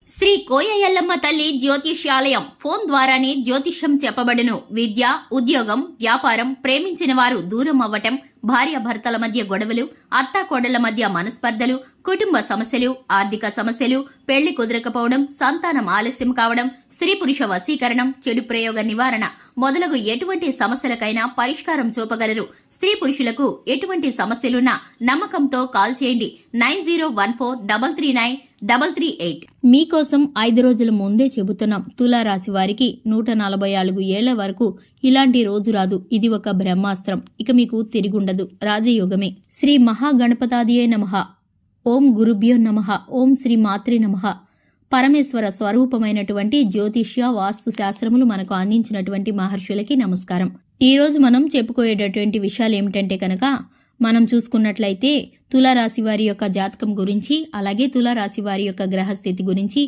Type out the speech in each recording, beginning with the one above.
శ్రీ కోయ ఎల్లమ్మ తల్లి జ్యోతిష్యాలయం ఫోన్ ద్వారానే జ్యోతిష్యం చెప్పబడును. విద్య, ఉద్యోగం, వ్యాపారం, ప్రేమించిన వారు దూరం అవ్వటం, భార్యాభర్తల మధ్య గొడవలు, అత్తాకోడళ్ల మధ్య మనస్పర్ధలు, కుటుంబ సమస్యలు, ఆర్థిక సమస్యలు, పెళ్లి కుదరకపోవడం, సంతానం ఆలస్యం కావడం, స్త్రీ పురుష వశీకరణం, చెడు ప్రయోగ నివారణ మొదలగు ఎటువంటి సమస్యలకైనా పరిష్కారం చూపగలరు. స్త్రీ పురుషులకు ఎటువంటి సమస్యలున్నా నమ్మకంతో కాల్ చేయండి. 9014339338. మీకోసం 5 రోజుల ముందే చెబుతున్నాం. తులారాశి వారికి 144 ఏళ్ల వరకు ఇలాంటి రోజు రాదు. ఇది ఒక బ్రహ్మాస్త్రం. ఇక మీకు తిరుగుండదు. రాజయోగమే. శ్రీ మహాగణపతాదియే నమః. ఓం గురుభ్యో నమః. ఓం శ్రీ మాత్రే నమః. పరమేశ్వర స్వరూపమైనటువంటి జ్యోతిష్య వాస్తు శాస్త్రములు మనకు అందించినటువంటి మహర్షులకి నమస్కారం. ఈ రోజు మనం చెప్పుకోయేటటువంటి విషయాలు ఏమిటంటే కనుక మనం చూసుకున్నట్లయితే తులారాశి వారి యొక్క జాతకం గురించి, అలాగే తులారాశి వారి యొక్క గ్రహస్థితి గురించి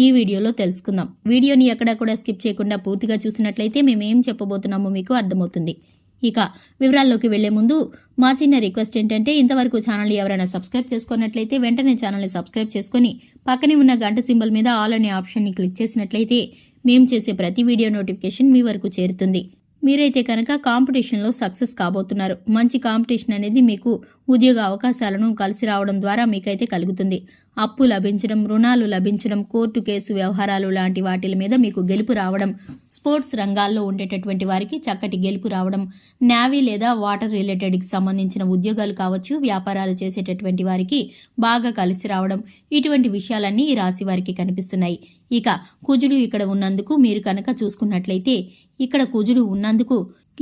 ఈ వీడియోలో తెలుసుకుందాం. వీడియోని ఎక్కడా కూడా స్కిప్ చేయకుండా పూర్తిగా చూసినట్లయితే మేమేం చెప్పబోతున్నామో మీకు అర్థమవుతుంది. ఇక వివరాల్లోకి వెళ్లే ముందు మా చిన్న రిక్వెస్ట్ ఏంటంటే, ఇంతవరకు ఛానల్ ఎవరైనా సబ్స్క్రైబ్ చేసుకున్నట్లయితే వెంటనే ఛానల్ని సబ్స్క్రైబ్ చేసుకుని పక్కనే ఉన్న గంట సింబల్ మీద ఆల్ అనే ఆప్షన్ని క్లిక్ చేసినట్లయితే మేము చేసే ప్రతి వీడియో నోటిఫికేషన్ మీ వరకు చేరుతుంది. మీరైతే కనుక కాంపిటీషన్లో సక్సెస్ కాబోతున్నారు. మంచి కాంపిటీషన్ అనేది మీకు ఉద్యోగ అవకాశాలను కలిసి రావడం ద్వారా మీకైతే కలుగుతుంది. అప్పు లభించడం, రుణాలు లభించడం, కోర్టు కేసు వ్యవహారాలు లాంటి వాటి మీద మీకు గెలుపు రావడం, స్పోర్ట్స్ రంగాల్లో ఉండేటటువంటి వారికి చక్కటి గెలుపు రావడం, నేవీ లేదా వాటర్ రిలేటెడ్కి సంబంధించిన ఉద్యోగాలు కావచ్చు, వ్యాపారాలు చేసేటటువంటి వారికి బాగా కలిసి రావడం, ఇటువంటి విషయాలన్నీ ఈ రాశి వారికి కనిపిస్తున్నాయి. ఇక కుజుడు ఇక్కడ ఉన్నందుకు మీరు కనుక చూసుకున్నట్లయితే, ఇక్కడ కుజుడు ఉన్నందుకు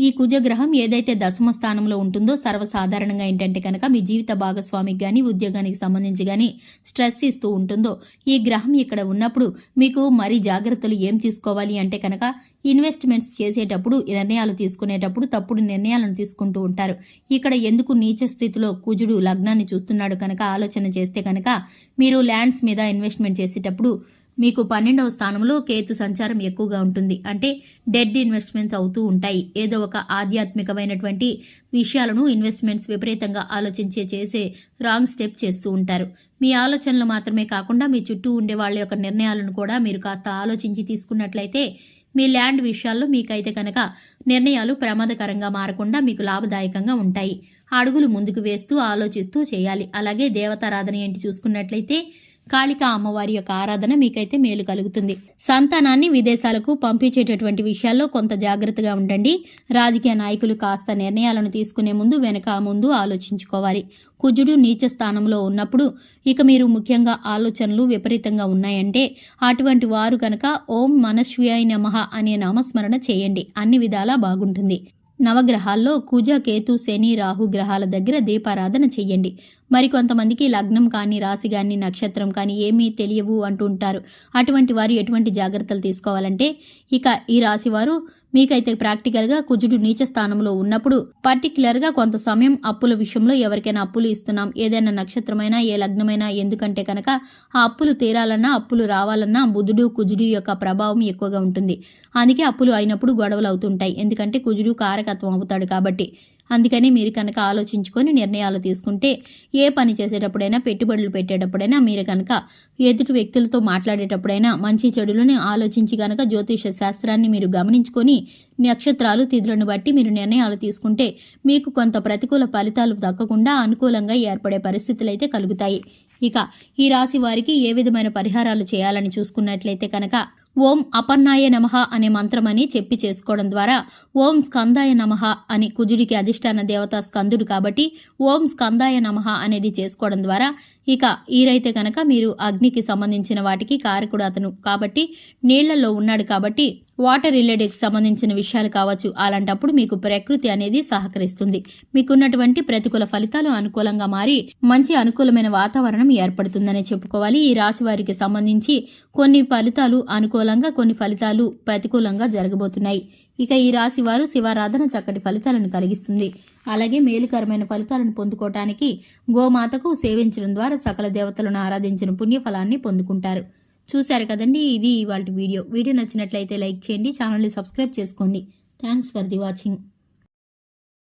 ఈ కుజగ్రహం ఏదైతే దశమ స్థానంలో ఉంటుందో సర్వసాధారణంగా ఏంటంటే కనుక మీ జీవిత భాగస్వామికి గాని, ఉద్యోగానికి సంబంధించి గాని స్ట్రెస్ ఇస్తూ ఉంటుందో, ఈ గ్రహం ఇక్కడ ఉన్నప్పుడు మీకు మరీ జాగ్రత్తలు ఏం తీసుకోవాలి అంటే కనుక ఇన్వెస్ట్మెంట్స్ చేసేటప్పుడు, నిర్ణయాలు తీసుకునేటప్పుడు తప్పుడు నిర్ణయాలను తీసుకుంటూ ఉంటారు. ఇక్కడ ఎందుకు నీచ స్థితిలో కుజుడు లగ్నాన్ని చూస్తున్నాడు కనుక ఆలోచన చేస్తే కనుక మీరు ల్యాండ్స్ మీద ఇన్వెస్ట్మెంట్ చేసేటప్పుడు మీకు 12వ స్థానంలో కేతు సంచారం ఎక్కువగా ఉంటుంది. అంటే డెడ్ ఇన్వెస్ట్మెంట్స్ అవుతూ ఉంటాయి. ఏదో ఒక ఆధ్యాత్మికమైనటువంటి విషయాలను ఇన్వెస్ట్మెంట్స్ విపరీతంగా ఆలోచించే చేసే రాంగ్ స్టెప్ చేస్తూ ఉంటారు. మీ ఆలోచనలు మాత్రమే కాకుండా మీ చుట్టూ ఉండే వాళ్ళ యొక్క నిర్ణయాలను కూడా మీరు కాస్త ఆలోచించి తీసుకున్నట్లయితే మీ ల్యాండ్ విషయాల్లో మీకైతే కనుక నిర్ణయాలు ప్రమాదకరంగా మారకుండా మీకు లాభదాయకంగా ఉంటాయి. అడుగులు ముందుకు వేస్తూ ఆలోచిస్తూ చేయాలి. అలాగే దేవతారాధన ఏంటి చూసుకున్నట్లయితే కాళికా అమ్మవారి యొక్క ఆరాధన మీకైతే మేలు కలుగుతుంది. సంతానాన్ని విదేశాలకు పంపించేటటువంటి విషయాల్లో కొంత జాగ్రత్తగా ఉండండి. రాజకీయ నాయకులు కాస్త నిర్ణయాలను తీసుకునే ముందు వెనక ముందు ఆలోచించుకోవాలి. కుజుడు నీచ స్థానంలో ఉన్నప్పుడు ఇక మీరు ముఖ్యంగా ఆలోచనలు విపరీతంగా ఉన్నాయంటే అటువంటి వారు కనుక ఓం మనశ్వ్యాయ నమః అనే నామస్మరణ చేయండి. అన్ని విధాలా బాగుంటుంది. నవగ్రహాల్లో కుజ, కేతు, శని, రాహు గ్రహాల దగ్గర దీపారాధన చెయ్యండి. మరికొంతమందికి లగ్నం కానీ, రాశి కానీ, నక్షత్రం కానీ ఏమీ తెలియవు అంటుంటారు. అటువంటి వారు ఎటువంటి జాగ్రత్తలు తీసుకోవాలంటే, ఇక ఈ రాశి వారు మీకైతే ప్రాక్టికల్గా కుజుడు నీచ స్థానంలో ఉన్నప్పుడు పర్టికులర్గా కొంత సమయం అప్పుల విషయంలో ఎవరికైనా అప్పులు ఇస్తున్నాం, ఏదైనా నక్షత్రమైనా ఏ లగ్నమైనా, ఎందుకంటే కనుక ఆ అప్పులు తీరాలన్నా, అప్పులు రావాలన్నా బుధుడు కుజుడు యొక్క ప్రభావం ఎక్కువగా ఉంటుంది. అందుకే అప్పులు అయినప్పుడు గొడవలు అవుతుంటాయి. ఎందుకంటే కుజుడు కారకత్వం అవుతాడు కాబట్టి. అందుకని మీరు కనుక ఆలోచించుకొని నిర్ణయాలు తీసుకుంటే ఏ పని చేసేటప్పుడైనా, పెట్టుబడులు పెట్టేటప్పుడైనా, మీరు కనుక ఎదుటి వ్యక్తులతో మాట్లాడేటప్పుడైనా మంచి చెడులను ఆలోచించి కనుక జ్యోతిష శాస్త్రాన్ని మీరు గమనించుకొని నక్షత్రాలు తిథులను బట్టి మీరు నిర్ణయాలు తీసుకుంటే మీకు కొంత ప్రతికూల ఫలితాలు దక్కకుండా అనుకూలంగా ఏర్పడే పరిస్థితులు అయితే కలుగుతాయి. ఇక ఈ రాశి వారికి ఏ విధమైన పరిహారాలు చేయాలని చూసుకున్నట్లయితే కనుక ఓం అపర్ణాయ నమః అనే మంత్రమని చెప్పి చేసుకోవడం ద్వారా, ఓం స్కందాయ నమః అని కుజుడికి అధిష్టాన దేవత స్కందుడు కాబట్టి ఓం స్కందాయ నమః అనేది చేసుకోవడం ద్వారా, ఇక ఈరైతే కనుక మీరు అగ్నికి సంబంధించిన వాటికి కారకుడు అతను కాబట్టి నీళ్లలో ఉన్నాడు కాబట్టి వాటర్ రిలేటెడ్కి సంబంధించిన విషయాలు కావచ్చు. అలాంటప్పుడు మీకు ప్రకృతి అనేది సహకరిస్తుంది. మీకున్నటువంటి ప్రతికూల ఫలితాలు అనుకూలంగా మారి మంచి అనుకూలమైన వాతావరణం ఏర్పడుతుందని చెప్పుకోవాలి. ఈ రాశి వారికి సంబంధించి కొన్ని ఫలితాలు అనుకూలంగా, కొన్ని ఫలితాలు ప్రతికూలంగా జరగబోతున్నాయి. ఇక ఈ రాశి వారు శివారాధన చక్కటి ఫలితాలను కలిగిస్తుంది. అలాగే మేలుకరమైన ఫలితాలను పొందుకోవటానికి గోమాతకు సేవించడం ద్వారా సకల దేవతలను ఆరాధించిన పుణ్యఫలాన్ని పొందుకుంటారు. చూశారు కదండి, ఇది ఇవాల్టి వీడియో. వీడియో నచ్చినట్లయితే లైక్ చేయండి, ఛానల్ని సబ్స్క్రైబ్ చేసుకోండి. Thanks for the watching.